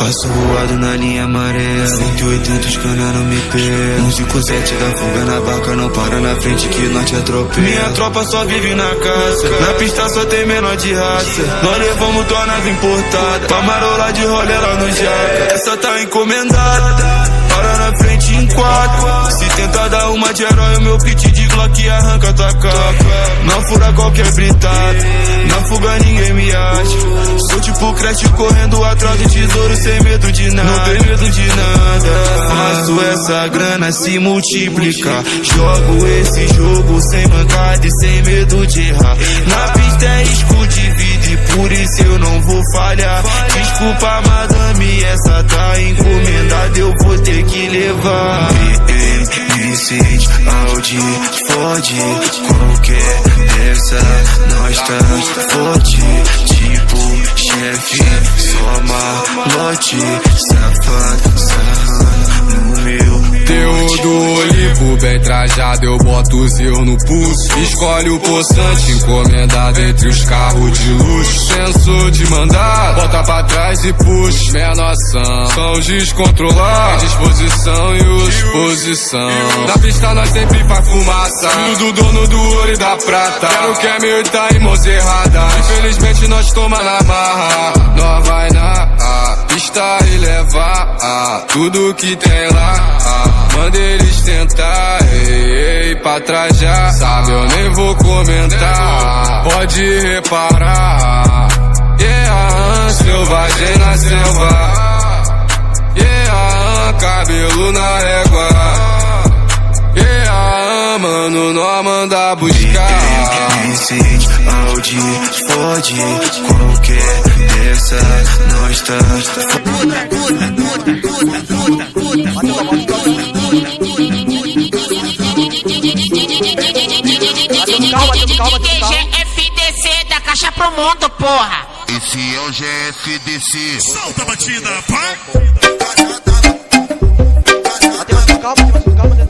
Passo voado na linha amarela, 180 os cana não me pega. 157 da fuga na barca, não para na frente que nós te atropela. Minha tropa só vive na caça, na pista só tem menor de raça. Nós levamos tua nave importada, pra marolar de rolê lá no Jaca. Essa tá encomendada, para na frente em 4. Se tentar dar uma de herói, o meu pit de Glock arranca tua capa. Não fura qualquer britada, na fuga ninguém me acha. Sou tipo Crash correndo atrás do tesouro sem medo de nada. Não tenho medo de nada. Faço essa grana se multiplicar. Jogo esse jogo sem mancada e sem medo de errar. Na pista é risco de vida e por isso eu não vou falhar. Desculpa madame, essa tá encomendada, eu vou ter que levar. Vicente, Audi, Ford, qualquer dessa nós tá forte. Tipo chefe, só malote, safado, sarrando no meu. Teodo Olimpo, bem trajado, eu boto o Zeu no pulso. Escolhe o poçante, encomendado entre os carros de luxo. Sensor de mandar, bota pra trás e puxa. Menor são descontrolados, disposição e os posição. Na pista nós sempre faz fumaça, filho do dono do ouro e da prata. Quero que é meu e tá em mãos erradas. Infelizmente nós toma na marra. Nós vai na pista e levar tudo que tem lá. Manda eles tentar, ei, pra trás já. Sabe, eu nem vou comentar. Pode reparar. Yeah, selvagem na selva. Yeah, cabelo na régua. Yeah, mano, nós manda buscar. Vicente, Audi, Ford, qualquer dessa nós tá. GFDC da Caixa pro Mundo, porra. Esse é o GFDC. Solta a batida, vai! Calma.